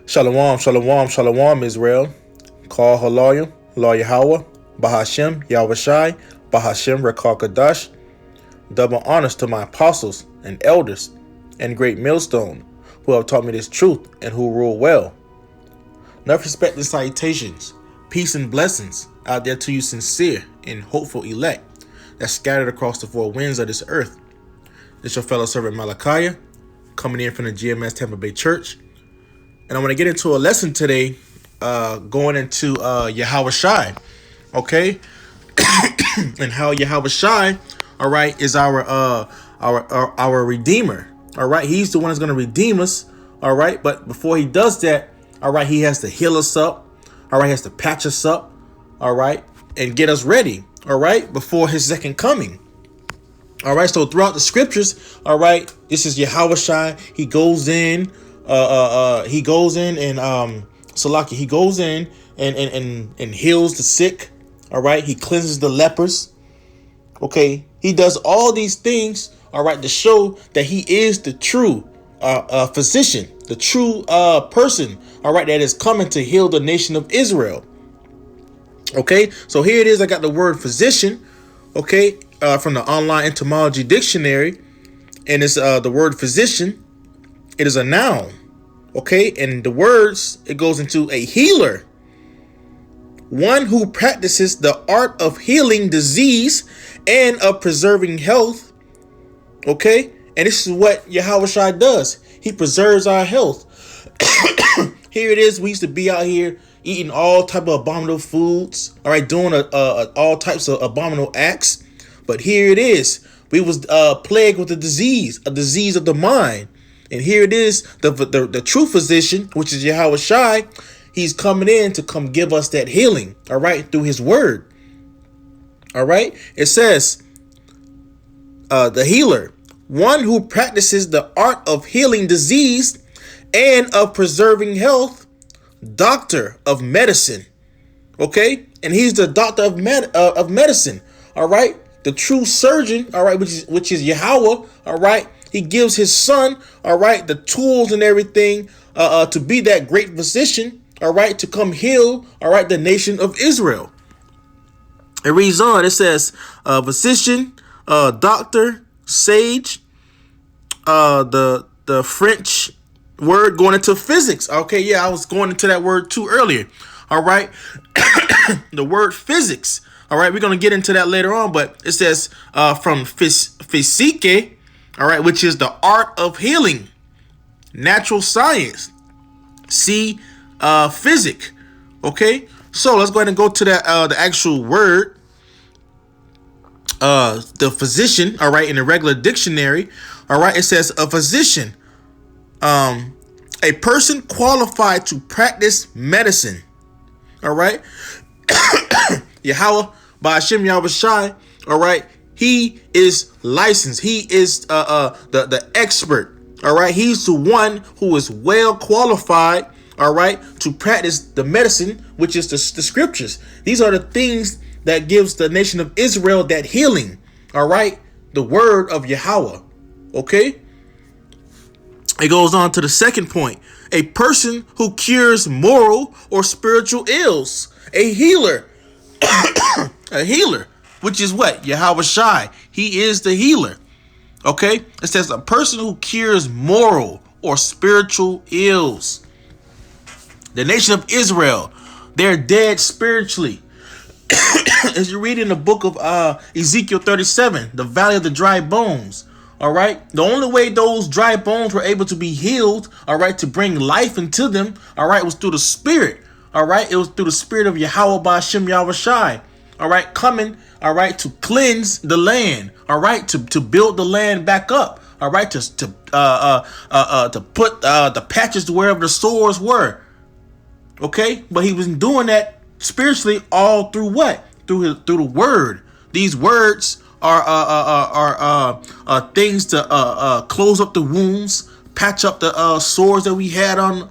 Shalom, shalom, shalom, Israel. Call Haloyim, Law Yahweh, Bahashem, Yahawashi, Bahashem, Rekal Kadash. Double honors to my apostles and elders and great millstone who have taught me this truth and who rule well. Enough respect and salutations, peace and blessings out there to you sincere and hopeful elect that's scattered across the four winds of this earth. This your fellow servant Malachi, coming in from the GMS Tampa Bay Church. And I want to get into a lesson today, going into Yahawashi, okay? And how Yahawashi, all right, is our Redeemer, all right? He's the one that's going to redeem us, all right? But before he does that, all right, he has to heal us up, all right? He has to patch us up, all right? And get us ready, all right? Before his second coming. All right, so throughout the scriptures, all right, this is Yahawashi. He goes in and Salaki, he goes in and heals the sick. All right, he cleanses the lepers. Okay, he does all these things, all right, to show that he is the true physician, the true person, all right, that is coming to heal the nation of Israel. Okay, so here it is. I got the word physician, okay, from the online etymology dictionary, and it's the word physician. It is a noun, okay, and the words, it goes into a healer, one who practices the art of healing disease and of preserving health, okay, and this is what Yahawashi does. He preserves our health. Here it is. We used to be out here eating all type of abominable foods, all right, doing all types of abominable acts. But here it is. We was plagued with a disease of the mind. And here it is, the true physician, which is Yahawashi. He's coming in to come give us that healing, all right, through his word. All right. It says, the healer, one who practices the art of healing disease and of preserving health, doctor of medicine. Okay. And he's the doctor of medicine. All right. The true surgeon. All right. Which is Yahweh. All right. He gives his son, all right, the tools and everything to be that great physician, all right, to come heal, all right, the nation of Israel. It reads on. It says, physician, doctor, sage, the French word going into physics. Okay, yeah, I was going into that word too earlier. All right, the word physics. All right, we're going to get into that later on, but it says from physique, all right, which is the art of healing, natural science, physic. Okay, so let's go ahead and go to that the actual word, the physician. All right, in the regular dictionary. All right, it says a physician, a person qualified to practice medicine. All right, Yahweh Bahashem Yahawashi. All right. He is licensed. He is the expert. All right. He's the one who is well qualified. All right. To practice the medicine, which is the scriptures. These are the things that gives the nation of Israel that healing. All right. The word of Yahweh. Okay. It goes on to the second point. A person who cures moral or spiritual ills. A healer. A healer. Which is what? Yahawashi. He is the healer. Okay? It says a person who cures moral or spiritual ills. The nation of Israel, they're dead spiritually. As you read in the book of Ezekiel 37, the valley of the dry bones. All right? The only way those dry bones were able to be healed, all right, to bring life into them, all right, was through the spirit. All right? It was through the spirit of Yahweh Ba'ashem Yahawashi. All right, coming, all right, to cleanse the land, all right, to build the land back up, all right, to put the patches to wherever the sores were, okay. But he was doing that spiritually all through what? Through the word. These words are things to close up the wounds, patch up the sores that we had on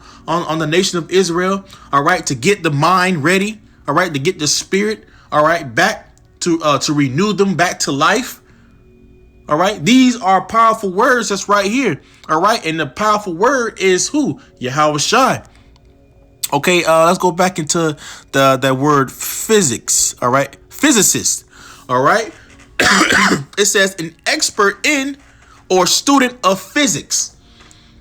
the nation of Israel, all right, to get the mind ready, all right, to get the spirit, all right, back to renew them back to life. All right. These are powerful words that's right here. All right. And the powerful word is who? Yahawashi. Okay, let's go back into that word physics. All right, physicist. All right, it says an expert in or student of physics.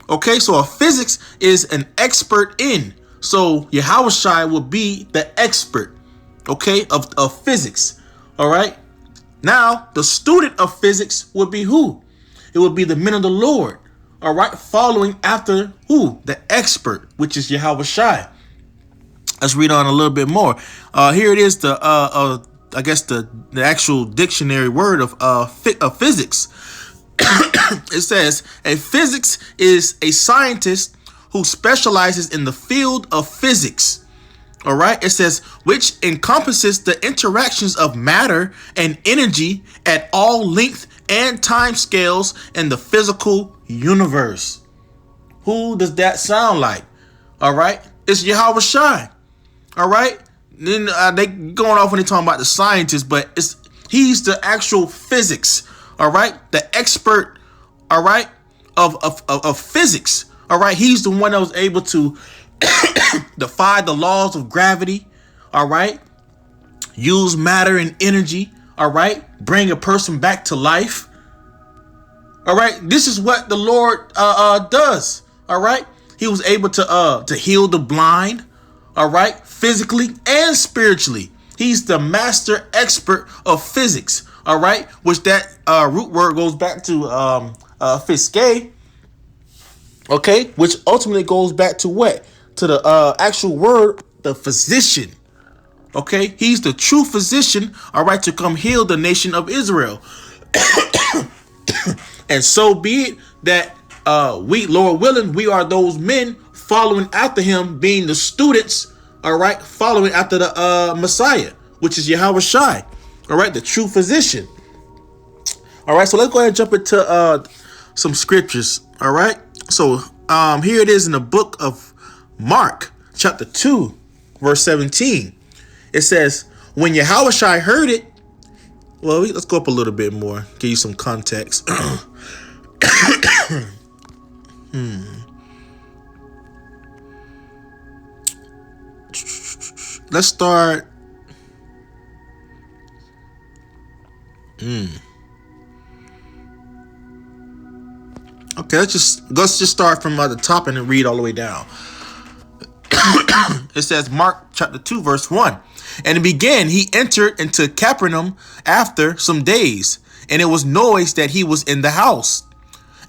Okay, so a physics is an expert in. So Yahawashi will be the expert, okay, of physics. All right. Now the student of physics would be who? It would be the men of the Lord. All right, following after who? The expert, which is Yahawashi. Let's read on a little bit more. Here it is. I guess the actual dictionary word of physics. It says a physics is a scientist who specializes in the field of physics. All right. It says which encompasses the interactions of matter and energy at all length and time scales in the physical universe. Who does that sound like? All right. It's Yahawashi. All right. Then they going off when they talking about the scientist, but he's the actual physics. All right, the expert. All right, of physics. All right, he's the one that was able to defy the laws of gravity. All right, use matter and energy. All right, bring a person back to life. All right, this is what the Lord does. All right, he was able to heal the blind. All right, physically and spiritually. He's the master expert of physics. All right, which that root word goes back to fiske. Okay, which ultimately goes back to what? To the actual word, the physician. Okay, he's the true physician. All right, to come heal the nation of Israel. And so be it that we, Lord willing, we are those men following after him, being the students, all right, following after the Messiah, which is Yahawashi, all right, the true physician. All right, so let's go ahead and jump into some scriptures, all right? So here it is in the book of Mark, chapter 2, verse 17. It says, when Yahawashi heard it, well, let's go up a little bit more, give you some context. Let's start. Okay, let's just start from the top and then read all the way down. It says Mark chapter 2 verse 1. And it began, he entered into Capernaum after some days, and it was noised that he was in the house.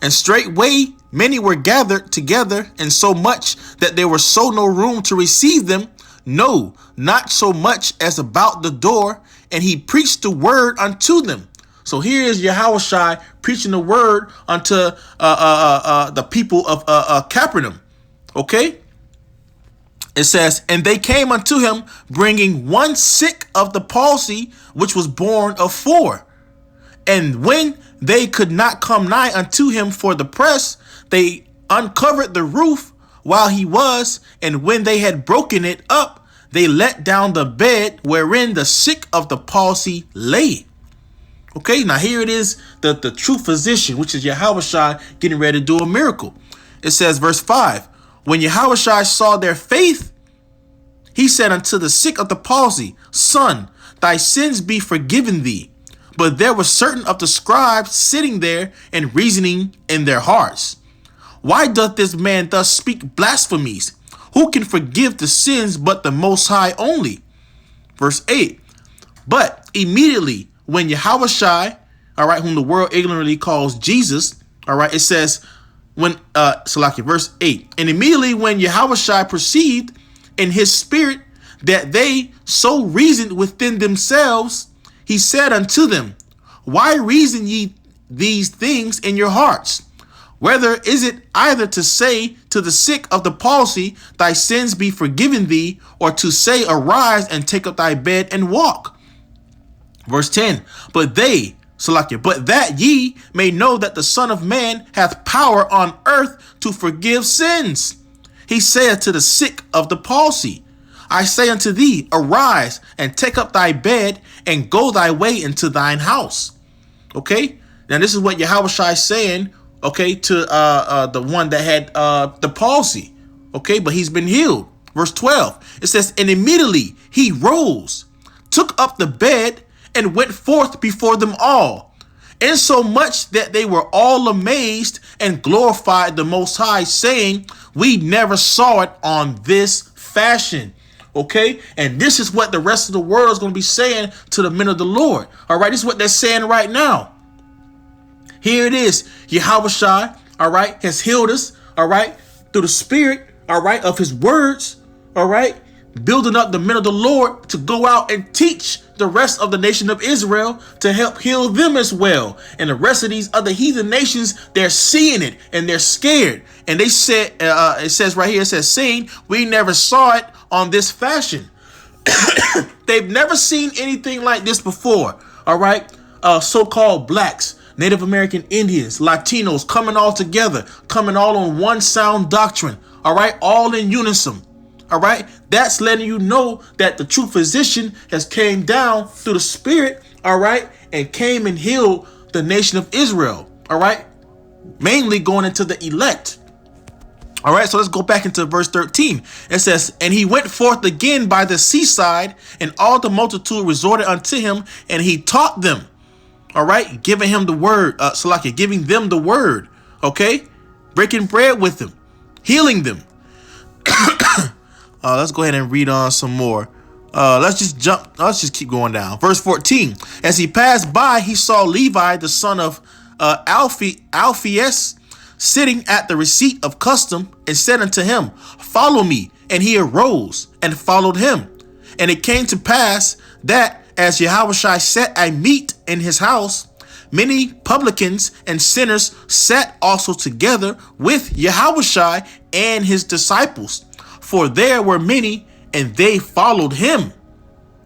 And straightway many were gathered together, and so much that there was so no room to receive them, no, not so much as about the door, and he preached the word unto them. So here is Yahawashi preaching the word unto the people of Capernaum. Okay? It says, and they came unto him, bringing one sick of the palsy, which was born of 4. And when they could not come nigh unto him for the press, they uncovered the roof while he was, and when they had broken it up, they let down the bed wherein the sick of the palsy lay. Okay, now here it is, the true physician, which is Yahawashi, getting ready to do a miracle. It says, verse 5, when Yahawashi saw their faith, he said unto the sick of the palsy, son, thy sins be forgiven thee. But there were certain of the scribes sitting there and reasoning in their hearts, why doth this man thus speak blasphemies? Who can forgive the sins but the Most High only? Verse 8, but immediately when Yahawashi, all right, whom the world ignorantly calls Jesus, all right, it says, verse 8, and immediately when Yahawashi perceived in his spirit that they so reasoned within themselves, he said unto them, why reason ye these things in your hearts? Whether is it either to say to the sick of the palsy, thy sins be forgiven thee, or to say, arise and take up thy bed and walk? Verse 10, but that ye may know that the Son of Man hath power on earth to forgive sins. He saith to the sick of the palsy, I say unto thee, arise and take up thy bed and go thy way into thine house. Okay, now this is what Yahawashi is saying, okay, to the one that had the palsy. Okay, but he's been healed. Verse 12, it says, and immediately he rose, took up the bed, and went forth before them all, insomuch that they were all amazed and glorified the Most High, saying, we never saw it on this fashion. Okay, and this is what the rest of the world is going to be saying to the men of the Lord. All right, this is what they're saying right now. Here it is. Yahawashi, all right, has healed us, all right, through the spirit, all right, of his words, all right, building up the men of the Lord to go out and teach the rest of the nation of Israel to help heal them as well. And the rest of these other heathen nations, they're seeing it and they're scared. And they said, it says right here, it says, saying, we never saw it on this fashion. They've never seen anything like this before. All right. So-called blacks, Native American Indians, Latinos coming all together, coming all on one sound doctrine. All right. All in unison. All right. That's letting you know that the true physician has came down through the spirit. All right. And came and healed the nation of Israel. All right. Mainly going into the elect. All right, so let's go back into verse 13. It says, and he went forth again by the seaside, and all the multitude resorted unto him, and he taught them. All right, giving him the word, giving them the word. Okay, breaking bread with them, healing them. Let's go ahead and read on some more. Let's just keep going down. Verse 14. As he passed by, he saw Levi, the son of Alphaeus, sitting at the receipt of custom, and said unto him, follow me. And he arose and followed him. And it came to pass that as Yahawashi sat at meat in his house, many publicans and sinners sat also together with Yahawashi and his disciples. For there were many, and they followed him.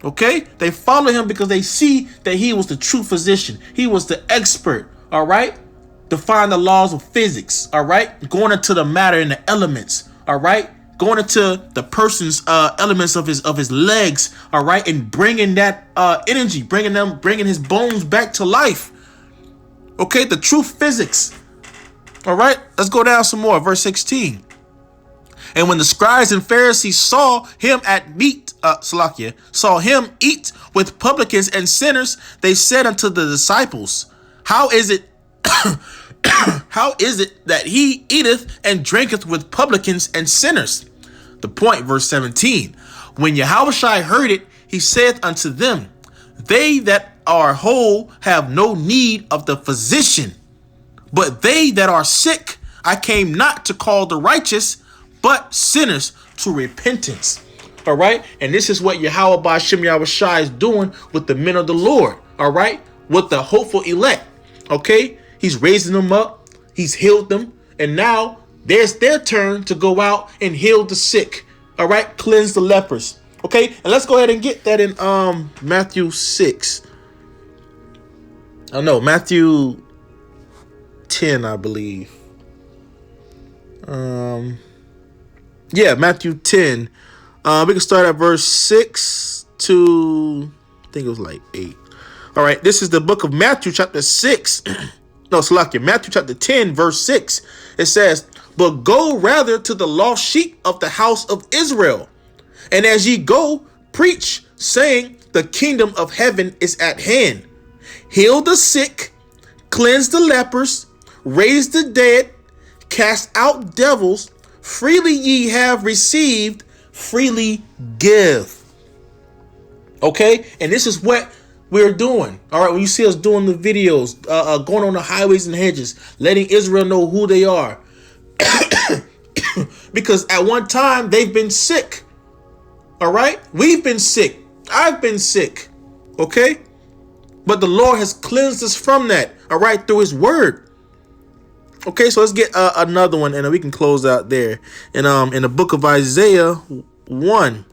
Okay? They followed him because they see that he was the true physician. He was the expert. All right? Define the laws of physics, all right? Going into the matter and the elements, all right? Going into the person's elements of his legs, all right? And bringing that energy, bringing his bones back to life. Okay, the true physics. All right, let's go down some more. Verse 16. And when the scribes and Pharisees saw him saw him eat with publicans and sinners, they said unto the disciples, how is it that he eateth and drinketh with publicans and sinners? The point, verse 17. When Yahawashi heard it, he saith unto them, they that are whole have no need of the physician, but they that are sick. I came not to call the righteous, but sinners to repentance. All right. And this is what Yahawashi is doing with the men of the Lord. All right. With the hopeful elect. Okay. He's raising them up. He's healed them. And now there's their turn to go out and heal the sick. All right. Cleanse the lepers. Okay. And let's go ahead and get that in Matthew 6. Oh, no, Matthew 10, I believe. Yeah, Matthew 10. We can start at verse 6 to, I think it was like 8. All right. This is the book of Matthew, chapter 6. No, Salakia, Matthew chapter 10, verse 6. It says, but go rather to the lost sheep of the house of Israel. And as ye go, preach, saying, the kingdom of heaven is at hand. Heal the sick, cleanse the lepers, raise the dead, cast out devils. Freely ye have received, freely give. Okay? And this is what we're doing. All right, when you see us doing the videos, going on the highways and hedges, letting Israel know who they are. Because at one time, they've been sick. All right? We've been sick. I've been sick. Okay? But the Lord has cleansed us from that. All right? Through his word. Okay, so let's get another one, and then we can close out there. And in the book of Isaiah 1.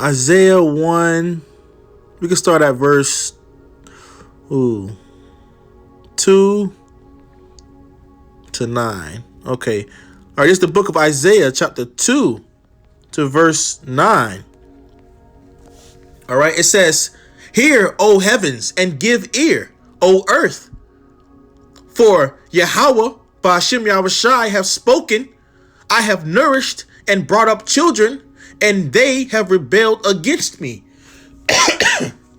Isaiah 1, we can start at verse 2 to 9. Okay. All right, this is the book of Isaiah, chapter 2 to verse 9. All right, it says, hear, O heavens, and give ear, O earth. For Yahweh, Ba'ashem Yahawashi, have spoken. I have nourished and brought up children, and they have rebelled against me.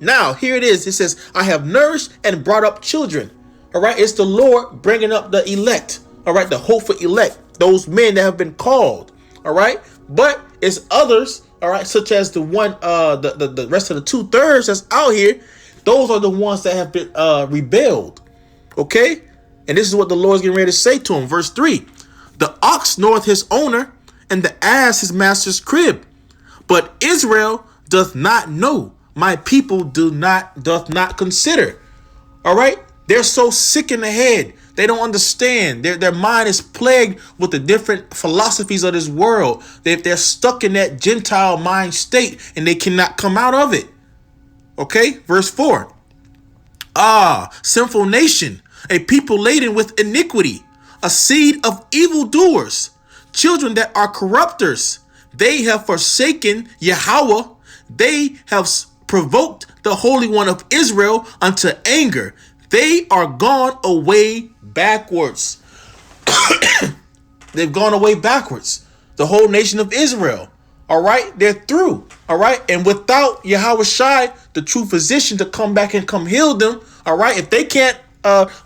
Now, here it is. It says, I have nourished and brought up children. All right. It's the Lord bringing up the elect. All right. The hopeful elect, those men that have been called. All right. But it's others. All right. Such as the one, the rest of the 2/3 that's out here. Those are the ones that have been rebelled. Okay. And this is what the Lord's getting ready to say to him. Verse 3. The ox knoweth his owner, and the ass his master's crib. But Israel doth not know. My people doth not consider. All right. They're so sick in the head. They don't understand. Their mind is plagued with the different philosophies of this world. They're stuck in that Gentile mind state, and they cannot come out of it. Okay. Verse 4. Sinful nation, a people laden with iniquity, a seed of evildoers, children that are corrupters. They have forsaken Yahweh. They have provoked the Holy One of Israel unto anger. They are gone away backwards. They've gone away backwards. The whole nation of Israel. All right. They're through. All right. And without Yahawashi, the true physician, to come back and come heal them. All right. If they can't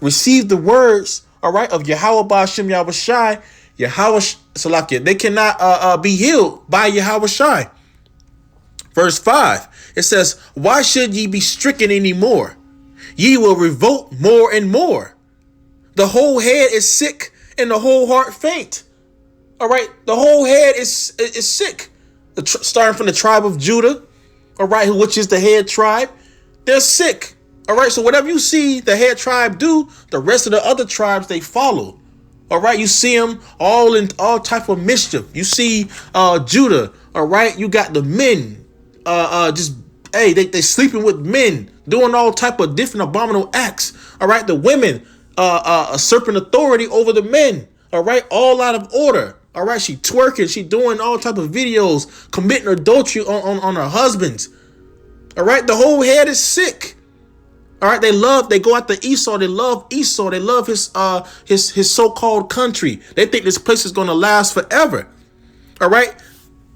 receive the words, all right, of Yahweh Ba'ashem Yahawashi, Salakia, they cannot be healed by Yahawashi. Verse 5, it says, why should ye be stricken anymore? Ye will revolt more and more. The whole head is sick and the whole heart faint. All right. The whole head is sick. Starting from the tribe of Judah. All right. Which is the head tribe. They're sick. All right. So whatever you see the head tribe do, the rest of the other tribes, they follow. All right. You see them all in all type of mischief. You see Judah. All right. You got the men. They sleeping with men, doing all type of different abominable acts. All right. The women usurping authority over the men. All right. All out of order. All right. She twerking. She doing all type of videos, committing adultery on her husbands. All right. The whole head is sick. All right. They go after Esau. They love Esau. They love his so-called country. They think this place is going to last forever. All right.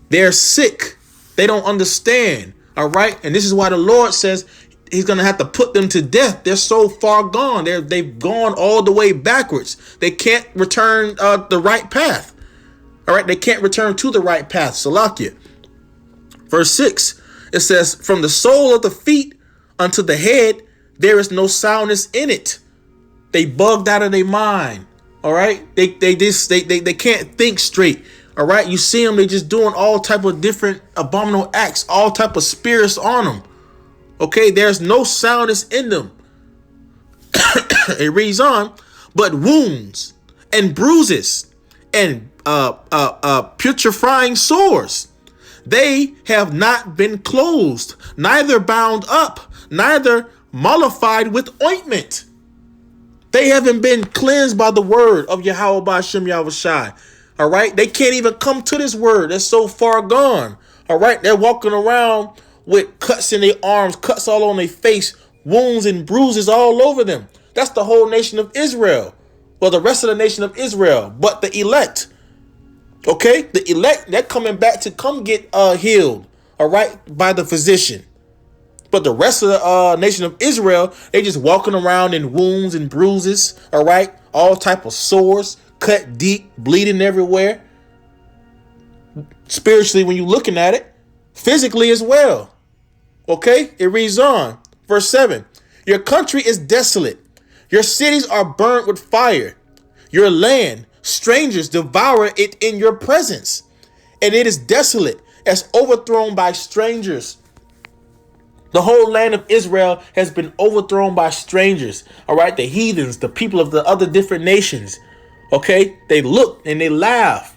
They're sick. They don't understand. All right. And this is why the Lord says he's going to have to put them to death. They're so far gone. They've gone all the way backwards. They can't return the right path. All right. They can't return to the right path. Salakia. Verse 6. It says, from the sole of the feet unto the head, there is no soundness in it. They bugged out of their mind. All right. They can't think straight. All right. You see them. They just doing all type of different abominable acts, all type of spirits on them. OK, there's no soundness in them. It reads on. But wounds and bruises and putrefying sores, they have not been closed, neither bound up, neither mollified with ointment. They haven't been cleansed by the word of Yahweh Ba'ashem Yahawashi. All right. They can't even come to this word. They're so far gone. All right. They're walking around with cuts in their arms, cuts all on their face, wounds and bruises all over them. That's the whole nation of Israel. Well, the rest of the nation of Israel, but the elect. OK, the elect, they're coming back to come get healed. All right. By the physician. But the rest of the nation of Israel, they just walking around in wounds and bruises. All right. All type of sores. Cut deep, bleeding everywhere. Spiritually, when you're looking at it, physically as well. Okay, it reads on. Verse 7. Your country is desolate. Your cities are burnt with fire. Your land, strangers devour it in your presence. And it is desolate, as overthrown by strangers. The whole land of Israel has been overthrown by strangers. All right, the heathens, the people of the other different nations. Okay, they look and they laugh.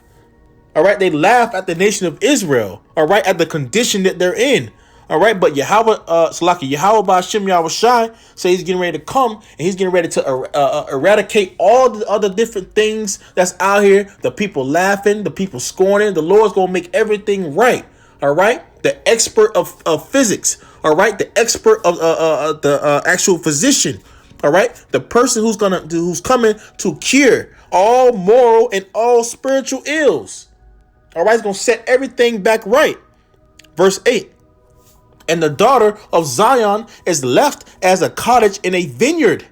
All right, they laugh at the nation of Israel. All right, at the condition that they're in. All right, but Yahweh Ba'ashem Yahawashi say he's getting ready to come and he's getting ready to eradicate all the other different things that's out here. The people laughing, the people scorning. The Lord's gonna make everything right. All right, the expert of physics. All right, the expert of the actual physician. All right, the person who's coming to cure all moral and all spiritual ills. All right, it's going to set everything back right. Verse 8. And the daughter of Zion is left as a cottage in a vineyard,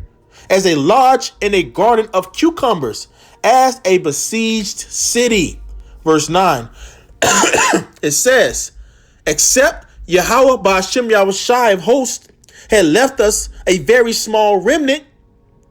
as a lodge in a garden of cucumbers, as a besieged city. Verse 9. It says, except Yahweh Ba'ashem Yahawashi of hosts had left us a very small remnant.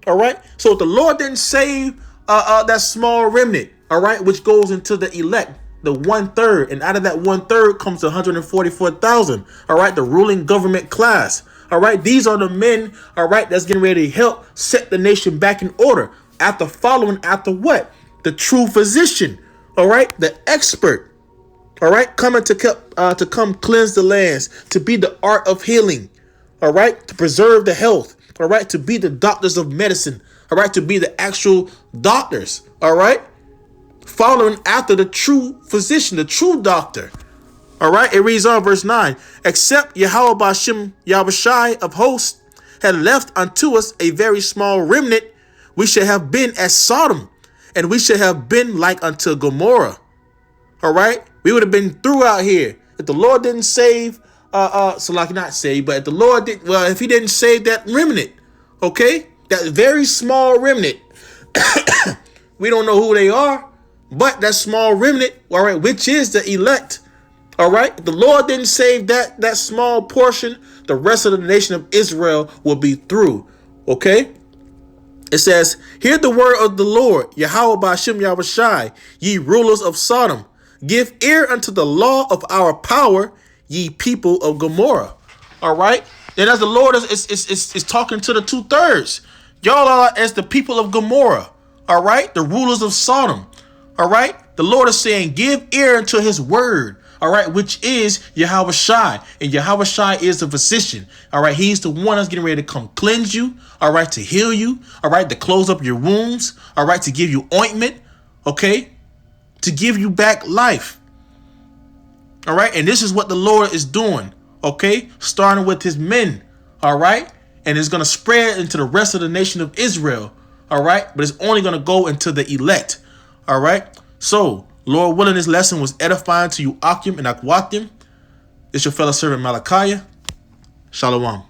All right. So if the Lord didn't save that small remnant, all right, which goes into the elect, the 1/3, and out of that 1/3 comes 144,000. All right, the ruling government class. All right, these are the men. All right, that's getting ready to help set the nation back in order after following after what? The true physician. All right, the expert. All right, coming to come cleanse the lands, to be the art of healing. All right, to preserve the health. All right, to be the doctors of medicine. All right, to be the actual doctors. All right, following after the true physician, the true doctor. All right, it reads on verse 9. Except Yahweh Ba'ashem Yahawashi of hosts had left unto us a very small remnant, we should have been as Sodom, and we should have been like unto Gomorrah. All right, we would have been through out here if the Lord didn't save. So like not save, but if the Lord did, well, if He didn't save that remnant, okay, that very small remnant. We don't know who they are, but that small remnant, all right, which is the elect. All right, if the Lord didn't save that small portion, the rest of the nation of Israel will be through. Okay. It says, hear the word of the Lord, Yahweh Ba'ashem Yahawashi, ye rulers of Sodom. Give ear unto the law of our power, ye people of Gomorrah. All right. And as the Lord is talking to the 2/3, y'all are as the people of Gomorrah. All right. The rulers of Sodom. All right. The Lord is saying, give ear unto his word. All right. Which is Yahawashi. And Yahawashi is the physician. All right. He's the one that's getting ready to come cleanse you. All right. To heal you. All right. To close up your wounds. All right. To give you ointment. Okay. To give you back life. All right. And this is what the Lord is doing. Okay. Starting with his men. All right. And it's going to spread into the rest of the nation of Israel. All right. But it's only going to go into the elect. All right. So, Lord willing, this lesson was edifying to you, Akim and Akwatim. It's your fellow servant Malachi. Shalom.